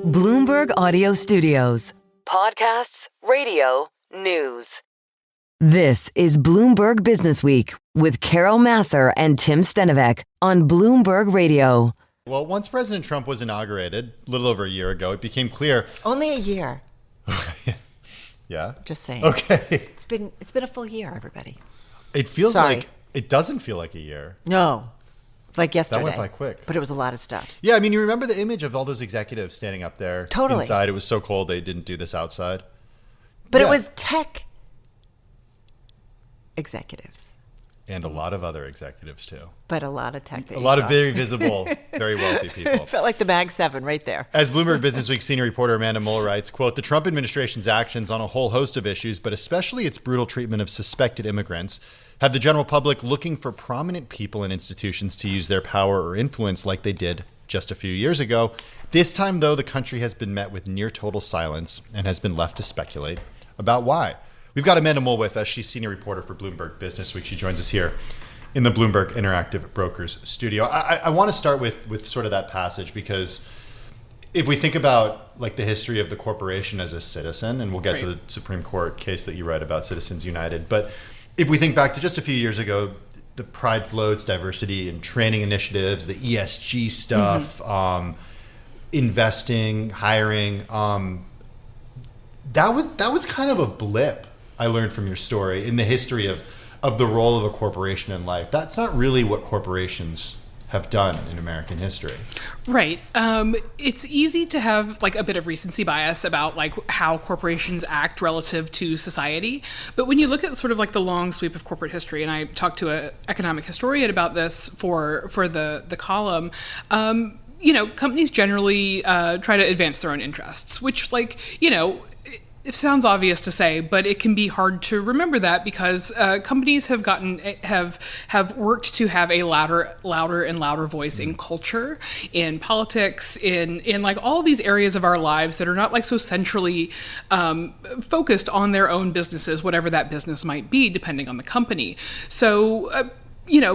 Bloomberg Audio Studios. Podcasts, radio, news. This is Bloomberg Businessweek with Carol Massar and Tim Stenovec on Bloomberg Radio. Well, once President Trump was inaugurated, a little over a year ago, it became clear. Only a year. Yeah? Just saying. Okay. It's been a full year, everybody. It feels Sorry. like, it doesn't feel like a year. No. Like yesterday. That went by quick. But it was a lot of stuff. Yeah, I mean, you remember the image of all those executives standing up there Totally. inside. It was so cold they didn't do this outside. But Yeah. it was tech executives. And a lot of other executives, too. But a lot of tech. A lot of very visible, very wealthy people. Felt like the Mag 7 right there. As Bloomberg Businessweek senior reporter Amanda Mull writes, quote, the Trump administration's actions on a whole host of issues, but especially its brutal treatment of suspected immigrants, have the general public looking for prominent people and institutions to use their power or influence like they did just a few years ago. This time, though, the country has been met with near total silence and has been left to speculate about why. We've got Amanda Mull with us. She's senior reporter for Bloomberg Businessweek. She joins us here in the Bloomberg Interactive Brokers studio. I want to start with sort of that passage, because if we think about like the history of the corporation as a citizen, and we'll get to the Supreme Court case that you write about, Citizens United, but if we think back to just a few years ago, the pride floats, diversity and training initiatives, the ESG stuff, investing, hiring, that was kind of a blip, I learned from your story, in the history of the role of a corporation in life. That's not really what corporations have done in American history. Right. It's easy to have like a bit of recency bias about like how corporations act relative to society. But when you look at sort of like the long sweep of corporate history, and I talked to an economic historian about this for the column, companies generally try to advance their own interests, which it sounds obvious to say, but it can be hard to remember that because companies have worked to have a louder and louder voice in culture, in politics, in like all of these areas of our lives that are not like so centrally focused on their own businesses, whatever that business might be, depending on the company. So.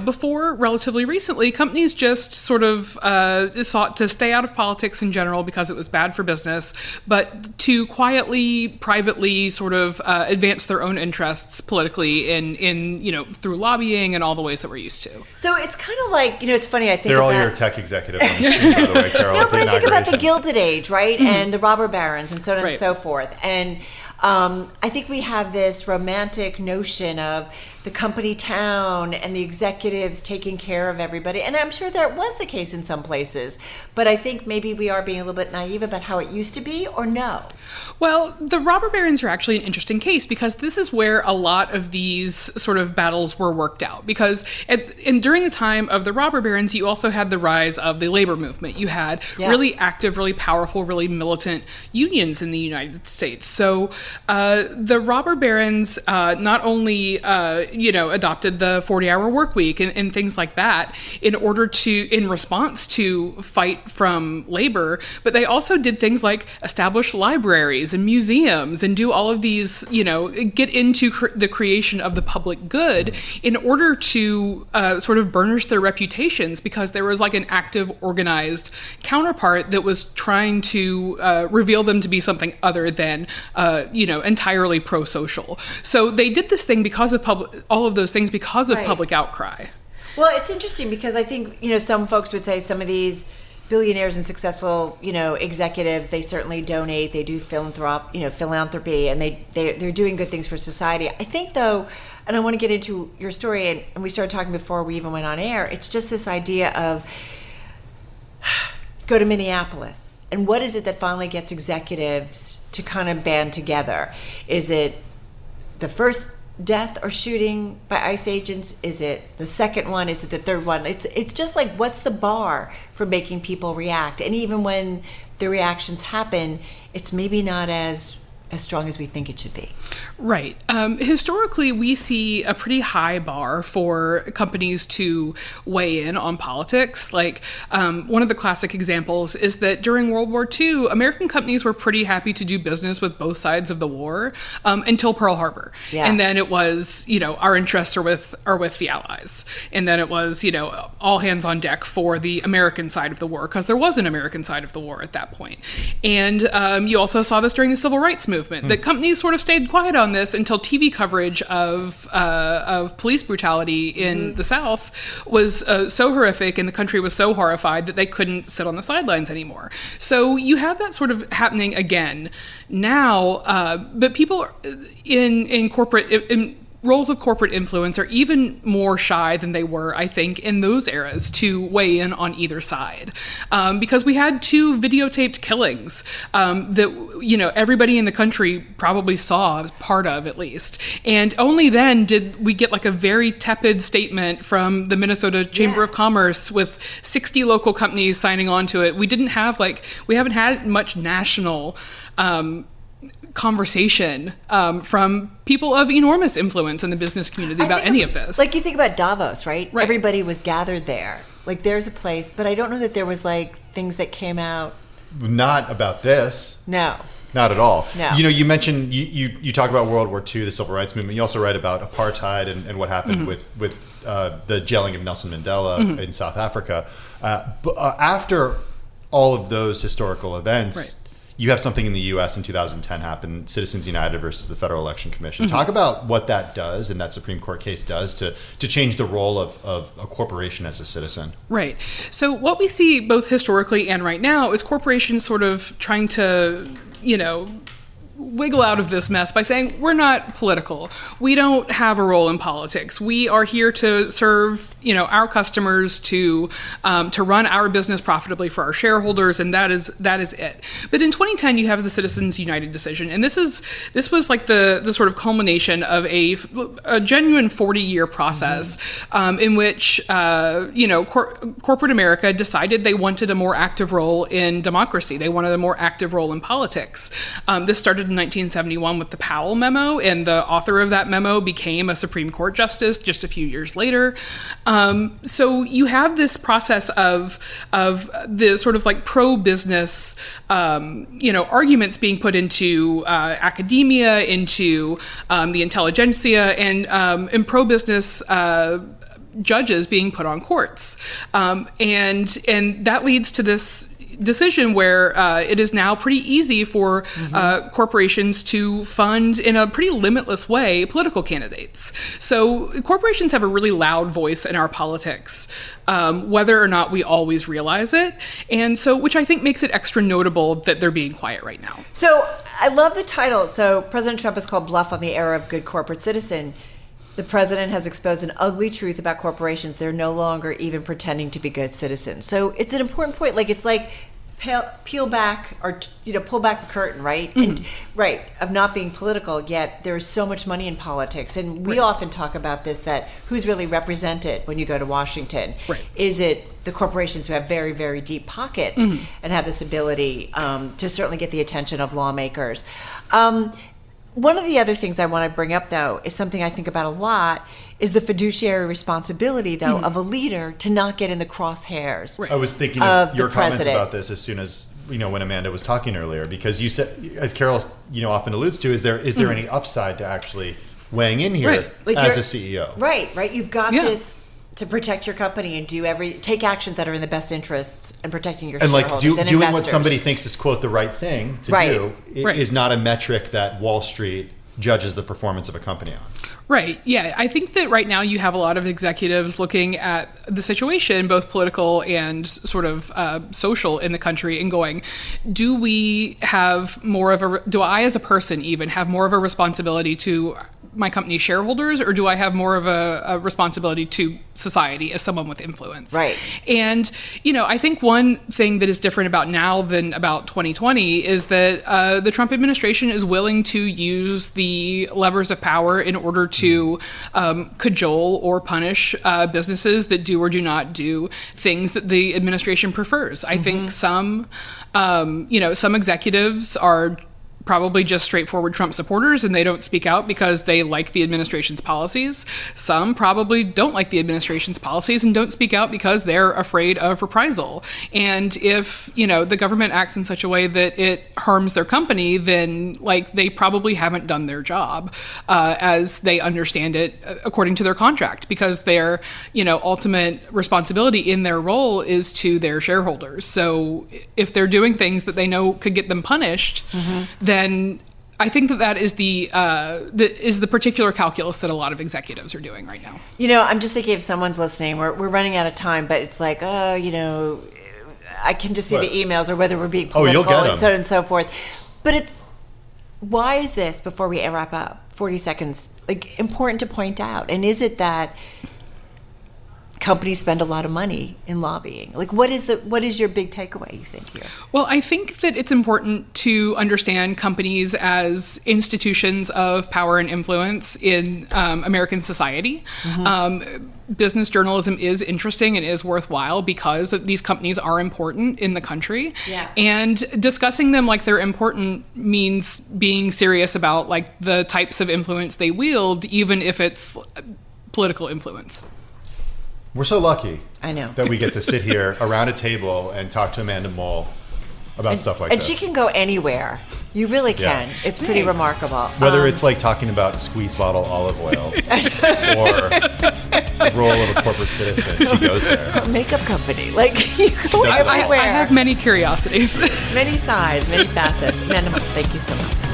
Before relatively recently, companies just sort of sought to stay out of politics in general because it was bad for business, but to quietly, privately sort of advance their own interests politically in through lobbying and all the ways that we're used to. So it's kind of like, it's funny, I think They're all your tech executives on the team, by the way, Carol. No, but I think about the Gilded Age, right? Mm-hmm. And the robber barons and so on and Right. so forth. And I think we have this romantic notion of the company town and the executives taking care of everybody. And I'm sure that was the case in some places. But I think maybe we are being a little bit naive about how it used to be, or no? Well, the robber barons are actually an interesting case because this is where a lot of these sort of battles were worked out. Because during the time of the robber barons, you also had the rise of the labor movement. You had really active, really powerful, really militant unions in the United States. So the robber barons not only adopted the 40-hour work week and things like that in response to fight from labor, but they also did things like establish libraries and museums and do all of these, get into the creation of the public good in order to sort of burnish their reputations, because there was like an active, organized counterpart that was trying to reveal them to be something other than, entirely pro-social. So they did this thing because of all of those things because of public outcry. Well, it's interesting because I think, some folks would say some of these billionaires and successful, executives, they certainly donate, they do philanthropy, and they're doing good things for society. I think, though, and I want to get into your story, and we started talking before we even went on air, it's just this idea of go to Minneapolis. And what is it that finally gets executives to kind of band together? Is it the first death or shooting by ICE agents? Is it the second one? Is it the third one? It's just like, what's the bar for making people react? And even when the reactions happen, it's maybe not as as strong as we think it should be. Right. Historically, we see a pretty high bar for companies to weigh in on politics. Like one of the classic examples is that during World War II, American companies were pretty happy to do business with both sides of the war until Pearl Harbor. Yeah. And then it was, our interests are with the Allies. And then it was, all hands on deck for the American side of the war, because there was an American side of the war at that point. And you also saw this during the Civil Rights Movement, that companies sort of stayed quiet on this until TV coverage of police brutality in the South was so horrific and the country was so horrified that they couldn't sit on the sidelines anymore. So you have that sort of happening again now, but people in corporate roles of corporate influence are even more shy than they were, I think, in those eras to weigh in on either side. Because we had 2 videotaped killings that, everybody in the country probably saw as part of, at least. And only then did we get like a very tepid statement from the Minnesota Chamber of Commerce with 60 local companies signing on to it. We haven't had much national conversation from people of enormous influence in the business community about any of this. Like you think about Davos, right? Right. Everybody was gathered there. Like there's a place, but I don't know that there was like things that came out. Not about this. No. Not at all. No. You mentioned, you talk about World War II, the Civil Rights Movement. You also write about apartheid and what happened with the jailing of Nelson Mandela in South Africa. But after all of those historical events, right, you have something in the U.S. in 2010 happen, Citizens United versus the Federal Election Commission. Talk about what that does, and that Supreme Court case does, to change the role of a corporation as a citizen. Right. So what we see both historically and right now is corporations sort of trying to, wiggle out of this mess by saying, we're not political. We don't have a role in politics. We are here to serve, our customers, to run our business profitably for our shareholders, and that is it. But in 2010, you have the Citizens United decision, and this was like the sort of culmination of a genuine 40-year process in which corporate America decided they wanted a more active role in democracy. They wanted a more active role in politics. This started in 1971 with the Powell memo, and the author of that memo became a Supreme Court justice just a few years later. So you have this process of the sort of like pro-business, arguments being put into academia, into the intelligentsia, and pro-business judges being put on courts, and that leads to this decision where it is now pretty easy for corporations to fund in a pretty limitless way political candidates. So corporations have a really loud voice in our politics, whether or not we always realize it. And so, which I think makes it extra notable that they're being quiet right now. So I love the title. So President Trump has called Bluff on the era of good corporate citizen. The president has exposed an ugly truth about corporations. They're no longer even pretending to be good citizens. So it's an important point. Like it's like peel back or pull back the curtain, right? And of not being political. Yet there's so much money in politics, and we often talk about this: that who's really represented when you go to Washington? Right. Is it the corporations who have very, very deep pockets and have this ability to certainly get the attention of lawmakers? One of the other things I want to bring up, though, is something I think about a lot, is the fiduciary responsibility, though, of a leader to not get in the crosshairs. Right. I was thinking of your comments president. about this as soon as, when Amanda was talking earlier, because you said, as Carol, often alludes to, is there any upside to actually weighing in here as a CEO? Right. You've got this to protect your company and take actions that are in the best interests and protecting your shareholders and doing investors. what somebody thinks is, quote, the right thing to do is not a metric that Wall Street judges the performance of a company on. Right. Yeah. I think that right now you have a lot of executives looking at the situation, both political and sort of social in the country, and going, do I as a person even have more of a responsibility to my company's shareholders, or do I have more of a responsibility to society as someone with influence? Right. And, I think one thing that is different about now than about 2020 is that the Trump administration is willing to use the levers of power in order to cajole or punish businesses that do or do not do things that the administration prefers. I think some executives are probably just straightforward Trump supporters, and they don't speak out because they like the administration's policies. Some probably don't like the administration's policies and don't speak out because they're afraid of reprisal. And if, the government acts in such a way that it harms their company, then they probably haven't done their job as they understand it according to their contract, because their, ultimate responsibility in their role is to their shareholders. So if they're doing things that they know could get them punished, then I think that is the particular calculus that a lot of executives are doing right now. I'm just thinking if someone's listening, we're running out of time, but it's like, I can just see the emails or whether we're being political and so on and so forth. But why is this, before we wrap up, 40 seconds, important to point out? And is it that companies spend a lot of money in lobbying? What is your big takeaway, you think, here? Well, I think that it's important to understand companies as institutions of power and influence in American society. Business journalism is interesting and is worthwhile because these companies are important in the country. Yeah. And discussing them like they're important means being serious about the types of influence they wield, even if it's political influence. We're so lucky. I know. That we get to sit here around a table and talk to Amanda Mole about stuff like this. And she can go anywhere. You really can. Yeah. It's pretty remarkable. Whether it's talking about squeeze bottle olive oil or the role of a corporate citizen, she goes there. Makeup company. You go everywhere. I have many curiosities. Many sides, many facets. Amanda Mole, thank you so much.